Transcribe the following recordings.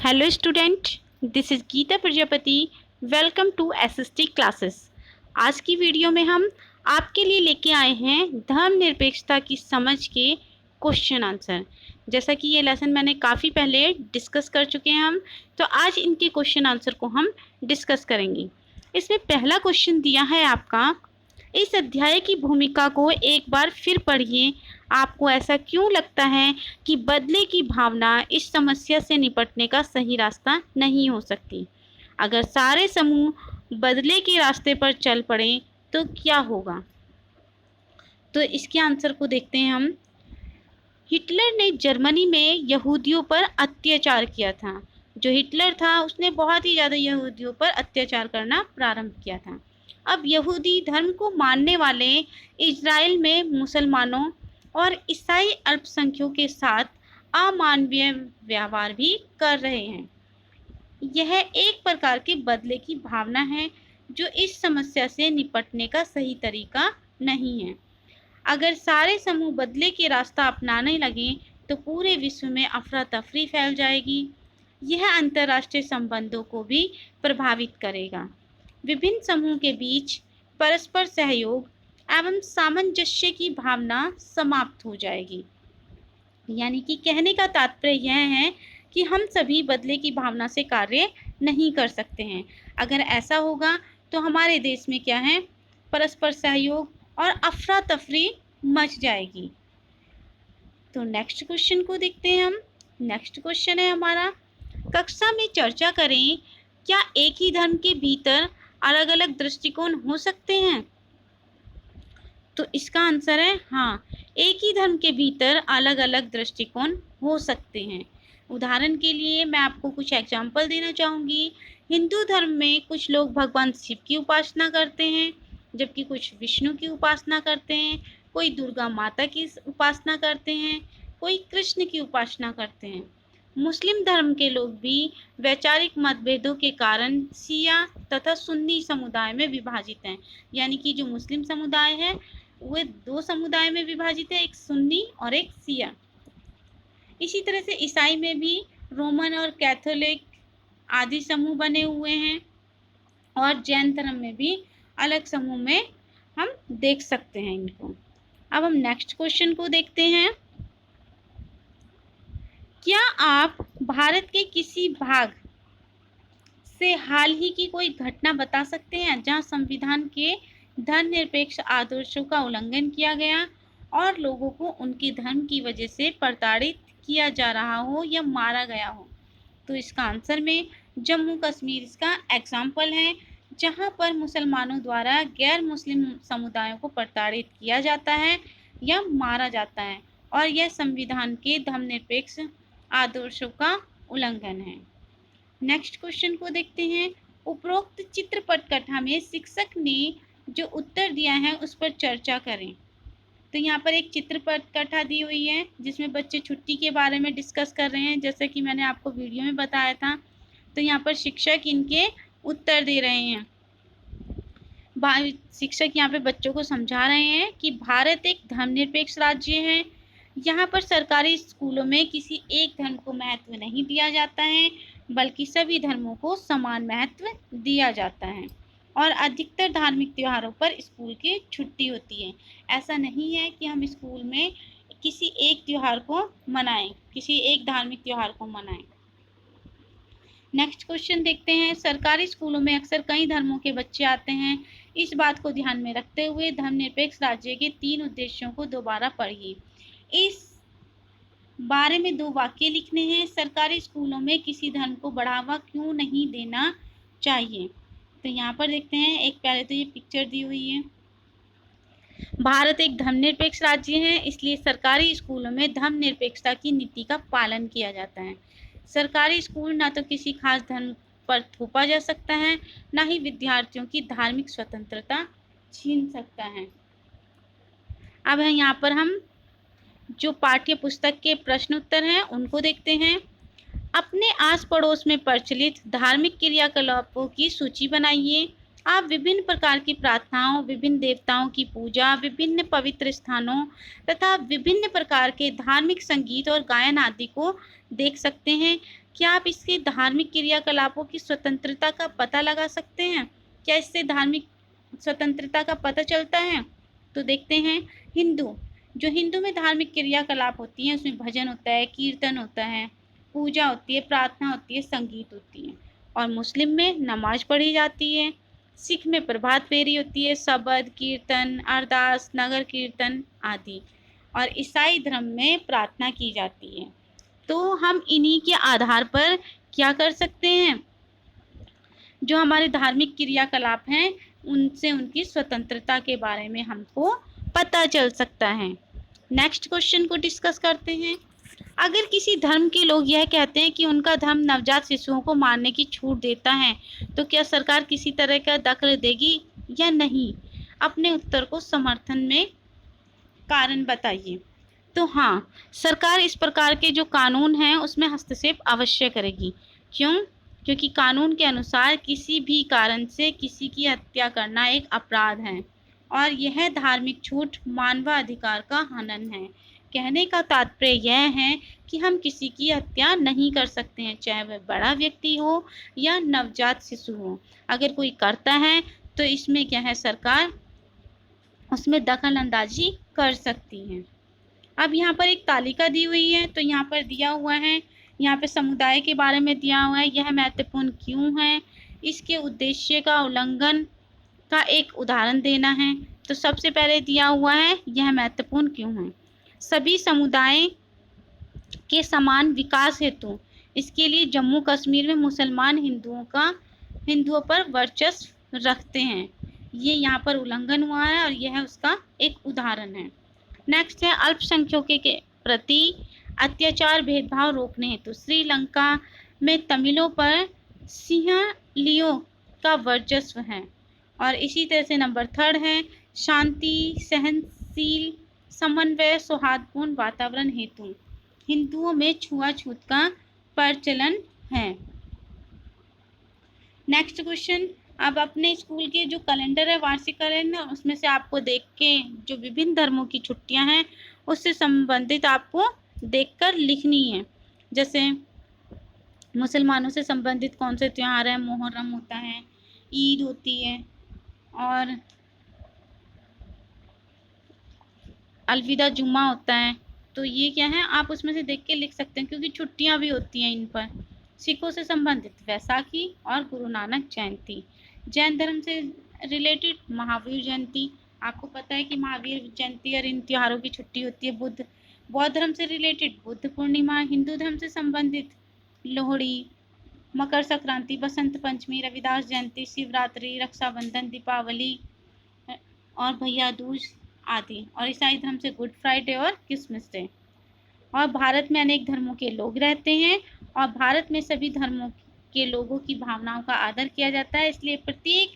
Hello student, this is Geeta Prajapati. Welcome to SST classes. आज की video में हम आपके लिए लेके आए हैं धर्मनिरपेक्षता की समझ के क्वेश्चन आंसर। जैसा कि ये लेसन मैंने काफ़ी पहले डिस्कस कर चुके हैं हम, तो आज इनके क्वेश्चन आंसर को हम डिस्कस करेंगे। इसमें पहला क्वेश्चन दिया है आपका, इस अध्याय की भूमिका को एक बार फिर पढ़िए। आपको ऐसा क्यों लगता है कि बदले की भावना इस समस्या से निपटने का सही रास्ता नहीं हो सकती? अगर सारे समूह बदले के रास्ते पर चल पड़े तो क्या होगा? तो इसके आंसर को देखते हैं हम। हिटलर ने जर्मनी में यहूदियों पर अत्याचार किया था। जो हिटलर था उसने बहुत ही ज़्यादा यहूदियों पर अत्याचार करना प्रारंभ किया था। अब यहूदी धर्म को मानने वाले इजराइल में मुसलमानों और ईसाई अल्पसंख्यकों के साथ अमानवीय व्यवहार भी कर रहे हैं। यह एक प्रकार के बदले की भावना है जो इस समस्या से निपटने का सही तरीका नहीं है। अगर सारे समूह बदले के रास्ता अपनाने लगें तो पूरे विश्व में अफरा तफरी फैल जाएगी। यह अंतर्राष्ट्रीय संबंधों को भी प्रभावित करेगा। विभिन्न समूह के बीच परस्पर सहयोग एवं सामंजस्य की भावना समाप्त हो जाएगी। यानी कि कहने का तात्पर्य यह है कि हम सभी बदले की भावना से कार्य नहीं कर सकते हैं। अगर ऐसा होगा तो हमारे देश में क्या है, परस्पर सहयोग और अफरा तफरी मच जाएगी। तो नेक्स्ट क्वेश्चन को देखते हैं हम। नेक्स्ट क्वेश्चन है हमारा, कक्षा में चर्चा करें, क्या एक ही धर्म के भीतर अलग अलग दृष्टिकोण हो सकते हैं? तो इसका आंसर है हाँ, एक ही धर्म के भीतर अलग अलग दृष्टिकोण हो सकते हैं। उदाहरण के लिए मैं आपको कुछ एग्जाम्पल देना चाहूँगी। हिंदू धर्म में कुछ लोग भगवान शिव की उपासना करते हैं, जबकि कुछ विष्णु की उपासना करते हैं, कोई दुर्गा माता की उपासना करते हैं, कोई कृष्ण की उपासना करते हैं। मुस्लिम धर्म के लोग भी वैचारिक मतभेदों के कारण शिया तथा सुन्नी समुदाय में विभाजित हैं। यानी कि जो मुस्लिम समुदाय है वे दो समुदाय में विभाजित है, एक सुन्नी और एक शिया। इसी तरह से ईसाई में भी रोमन और कैथोलिक आदि समूह बने हुए हैं, और जैन धर्म में भी अलग समूह में हम देख सकते हैं इनको। अब हम नेक्स्ट क्वेश्चन को देखते हैं। क्या आप भारत के किसी भाग से हाल ही की कोई घटना बता सकते हैं जहां संविधान के धर्मनिरपेक्ष आदर्शों का उल्लंघन किया गया और लोगों को उनके धर्म की वजह से प्रताड़ित किया जा रहा हो या मारा गया हो? तो इसका आंसर में जम्मू कश्मीर इसका एग्जाम्पल है, जहां पर मुसलमानों द्वारा गैर मुस्लिम समुदायों को प्रताड़ित किया जाता है या मारा जाता है, और यह संविधान के धर्मनिरपेक्ष आदर्शों का उल्लंघन है। नेक्स्ट क्वेश्चन को देखते हैं। उपरोक्त चित्रपट कथा में शिक्षक ने जो उत्तर दिया है उस पर चर्चा करें। तो यहाँ पर एक चित्रपट कथा दी हुई है जिसमें बच्चे छुट्टी के बारे में डिस्कस कर रहे हैं, जैसा कि मैंने आपको वीडियो में बताया था। तो यहाँ पर शिक्षक इनके उत्तर दे रहे हैं। शिक्षक यहाँ पे बच्चों को समझा रहे हैं कि भारत एक धर्मनिरपेक्ष राज्य है। यहाँ पर सरकारी स्कूलों में किसी एक धर्म को महत्व नहीं दिया जाता है, बल्कि सभी धर्मों को समान महत्व दिया जाता है, और अधिकतर धार्मिक त्योहारों पर स्कूल की छुट्टी होती है। ऐसा नहीं है कि हम स्कूल में किसी एक त्योहार को मनाएं, किसी एक धार्मिक त्योहार को मनाएं। नेक्स्ट क्वेश्चन देखते हैं। सरकारी स्कूलों में अक्सर कई धर्मों के बच्चे आते हैं। इस बात को ध्यान में रखते हुए धर्मनिरपेक्ष राज्य के 3 उद्देश्यों को दोबारा पढ़िए। इस बारे में 2 वाक्य लिखने हैं। सरकारी स्कूलों में किसी धर्म को बढ़ावा क्यों नहीं देना चाहिए? तो यहाँ पर देखते हैं, एक पहले तो ये पिक्चर दी हुई है। भारत एक धर्मनिरपेक्ष राज्य है, इसलिए सरकारी स्कूलों में धर्मनिरपेक्षता की नीति का पालन किया जाता है। सरकारी स्कूल ना तो किसी खास धर्म पर थोपा जा सकता है, ना ही विद्यार्थियों की धार्मिक स्वतंत्रता छीन सकता है। अब यहाँ पर हम जो पाठ्य पुस्तक के प्रश्न उत्तर हैं उनको देखते हैं। अपने आस पड़ोस में प्रचलित धार्मिक क्रियाकलापों की सूची बनाइए। आप विभिन्न प्रकार की प्रार्थनाओं, विभिन्न देवताओं की पूजा, विभिन्न पवित्र स्थानों तथा विभिन्न प्रकार के धार्मिक संगीत और गायन आदि को देख सकते हैं। क्या आप इसके धार्मिक क्रियाकलापों की स्वतंत्रता का पता लगा सकते हैं? क्या इससे धार्मिक स्वतंत्रता का पता चलता है? तो देखते हैं। हिंदू में धार्मिक क्रियाकलाप होती हैं, उसमें भजन होता है, कीर्तन होता है, पूजा होती है, प्रार्थना होती है, संगीत होती है। और मुस्लिम में नमाज पढ़ी जाती है। सिख में प्रभात फेरी होती है, शबद, कीर्तन, अरदास, नगर कीर्तन आदि। और ईसाई धर्म में प्रार्थना की जाती है। तो हम इन्हीं के आधार पर क्या कर सकते हैं, जो हमारे धार्मिक क्रियाकलाप हैं उनसे उनकी स्वतंत्रता के बारे में हमको पता चल सकता है। नेक्स्ट क्वेश्चन को डिस्कस करते हैं। अगर किसी धर्म के लोग यह कहते हैं कि उनका धर्म नवजात शिशुओं को मारने की छूट देता है, तो क्या सरकार किसी तरह का दखल देगी या नहीं? अपने उत्तर को समर्थन में कारण बताइए। तो हाँ, सरकार इस प्रकार के जो कानून हैं उसमें हस्तक्षेप अवश्य करेगी। क्यों? क्योंकि कानून के अनुसार किसी भी कारण से किसी की हत्या करना एक अपराध है और यह धार्मिक छूट मानवाधिकार का हनन है। कहने का तात्पर्य यह है कि हम किसी की हत्या नहीं कर सकते हैं, चाहे वह बड़ा व्यक्ति हो या नवजात शिशु हो। अगर कोई करता है तो इसमें क्या है, सरकार उसमें दखल अंदाजी कर सकती है। अब यहाँ पर एक तालिका दी हुई है, तो यहाँ पर दिया हुआ है, यहाँ पे समुदाय के बारे में दिया हुआ है, यह महत्वपूर्ण क्यों है, इसके उद्देश्य का उल्लंघन का एक उदाहरण देना है। तो सबसे पहले दिया हुआ है, यह महत्वपूर्ण क्यों है। सभी समुदाय के समान विकास हेतु इसके लिए जम्मू कश्मीर में मुसलमान हिंदुओं पर वर्चस्व रखते हैं। ये यहाँ पर उल्लंघन हुआ है और यह उसका एक उदाहरण है। नेक्स्ट है अल्पसंख्यकों के प्रति अत्याचार भेदभाव रोकने हेतु श्रीलंका में तमिलों पर सिंहलियों का वर्चस्व है। और इसी तरह से नंबर 3 है शांति, सहनशील, समन्वय, सौहार्दपूर्ण वातावरण हेतु हिंदुओं में छुआछूत का प्रचलन है। नेक्स्ट क्वेश्चन, अब अपने स्कूल के जो कैलेंडर है, वार्षिक कैलेंडर, उसमें से आपको देख के जो विभिन्न धर्मों की छुट्टियां हैं उससे संबंधित आपको देखकर लिखनी है। जैसे मुसलमानों से संबंधित कौन से त्योहार है, मुहर्रम होता है, ईद होती है और अलविदा जुम्मा होता है। तो ये क्या है, आप उसमें से देख के लिख सकते हैं क्योंकि छुट्टियां भी होती हैं इन पर। सिखों से संबंधित वैसाखी और गुरु नानक जयंती। जैन धर्म से रिलेटेड महावीर जयंती, आपको पता है कि महावीर जयंती और इन त्योहारों की छुट्टी होती है। बौद्ध धर्म से रिलेटेड बुद्ध पूर्णिमा। हिंदू धर्म से संबंधित लोहड़ी, मकर संक्रांति, बसंत पंचमी, रविदास जयंती, शिवरात्रि, रक्षाबंधन, दीपावली और भैया दूज आदि। और ईसाई धर्म से गुड फ्राइडे और क्रिसमस डे। और भारत में अनेक धर्मों के लोग रहते हैं और भारत में सभी धर्मों के लोगों की भावनाओं का आदर किया जाता है, इसलिए प्रत्येक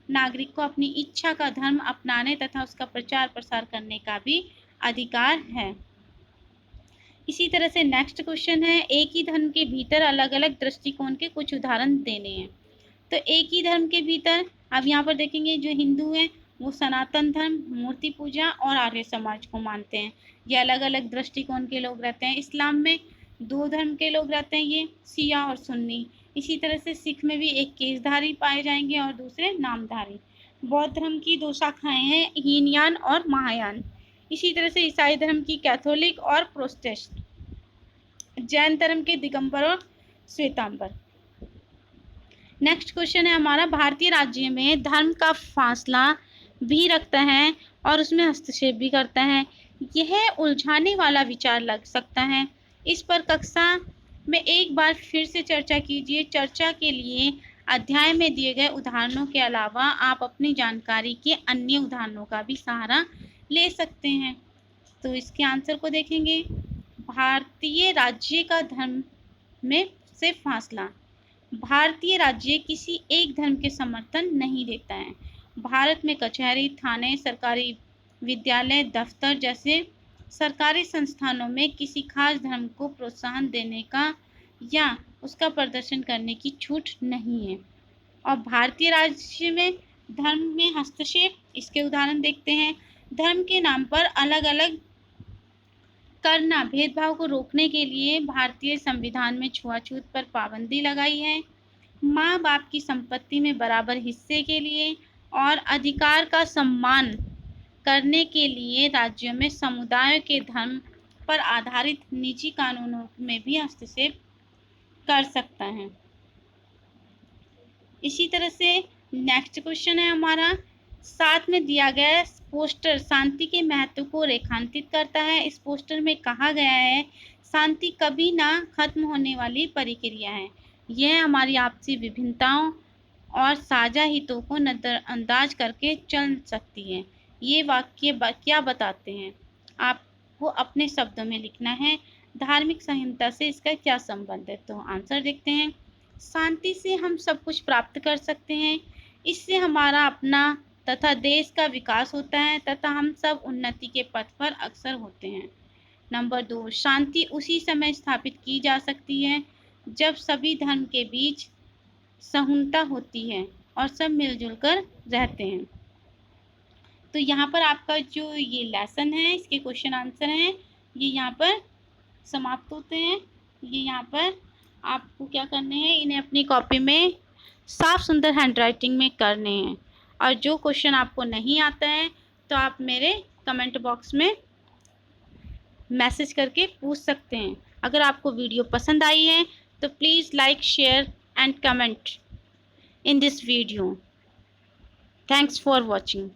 नागरिक को अपनी इच्छा का धर्म अपनाने तथा उसका प्रचार प्रसार करने का भी अधिकार है। इसी तरह से नेक्स्ट क्वेश्चन है, एक ही धर्म के भीतर अलग अलग दृष्टिकोण के कुछ उदाहरण देने हैं। तो एक ही धर्म के भीतर अब यहाँ पर देखेंगे, जो हिंदू हैं वो सनातन धर्म, मूर्ति पूजा और आर्य समाज को मानते हैं। ये अलग अलग दृष्टिकोण के लोग रहते हैं। इस्लाम में 2 धर्म के लोग रहते हैं, ये शिया और सुन्नी। इसी तरह से सिख में भी एक केशधारी पाए जाएंगे और दूसरे नामधारी। बौद्ध धर्म की 2 शाखाएं हैं, हीनयान और महायान। इसी तरह से ईसाई धर्म की कैथोलिक और प्रोटेस्टेंट। जैन धर्म के दिगंबर और श्वेतांबर। नेक्स्ट क्वेश्चन है हमारा, भारतीय राज्य में धर्म का फासला भी रखता है और उसमें हस्तक्षेप भी करता है। यह उलझाने वाला विचार लग सकता है। इस पर कक्षा में एक बार फिर से चर्चा कीजिए। चर्चा के लिए अध्याय में दिए गए उदाहरणों के अलावा आप अपनी जानकारी के अन्य उदाहरणों का भी सहारा ले सकते हैं। तो इसके आंसर को देखेंगे। भारतीय राज्य का धर्म में से फासला। भारतीय राज्य किसी एक धर्म के समर्थन नहीं देता है। भारत में कचहरी, थाने, सरकारी विद्यालय, दफ्तर जैसे सरकारी संस्थानों में किसी खास धर्म को प्रोत्साहन देने का या उसका प्रदर्शन करने की छूट नहीं है। और भारतीय राज्य में धर्म में हस्तक्षेप, इसके उदाहरण देखते हैं। धर्म के नाम पर अलग अलग करना, भेदभाव को रोकने के लिए भारतीय संविधान में छुआछूत पर पाबंदी लगाई है। माँ बाप की संपत्ति में बराबर हिस्से के लिए और अधिकार का सम्मान करने के लिए राज्यों में समुदायों के धर्म पर आधारित निजी कानूनों में भी हस्तक्षेप कर सकता है। इसी तरह से नेक्स्ट क्वेश्चन है हमारा, साथ में दिया गया पोस्टर शांति के महत्व को रेखांकित करता है। इस पोस्टर में कहा गया है शांति कभी ना खत्म होने वाली प्रक्रिया है, यह हमारी आपसी विभिन्नताओं और साझा हितों को नजरअंदाज करके चल सकती है। ये वाक्य क्या बताते हैं, आपको अपने शब्दों में लिखना है। धार्मिक संहिता से इसका क्या संबंध है? तो आंसर देखते हैं। शांति से हम सब कुछ प्राप्त कर सकते हैं, इससे हमारा अपना तथा देश का विकास होता है तथा हम सब उन्नति के पथ पर अग्रसर होते हैं। नंबर 2, शांति उसी समय स्थापित की जा सकती है जब सभी धर्म के बीच सहुनता होती है और सब मिलजुल कर रहते हैं। तो यहाँ पर आपका जो ये लेसन है, इसके क्वेश्चन आंसर हैं, ये यहाँ पर समाप्त होते हैं। ये यहाँ पर आपको क्या करने हैं, इन्हें अपनी कॉपी में साफ सुंदर हैंडराइटिंग में करने हैं। और जो क्वेश्चन आपको नहीं आता है तो आप मेरे कमेंट बॉक्स में मैसेज करके पूछ सकते हैं। अगर आपको वीडियो पसंद आई है तो please like, share and comment in this video. Thanks for watching.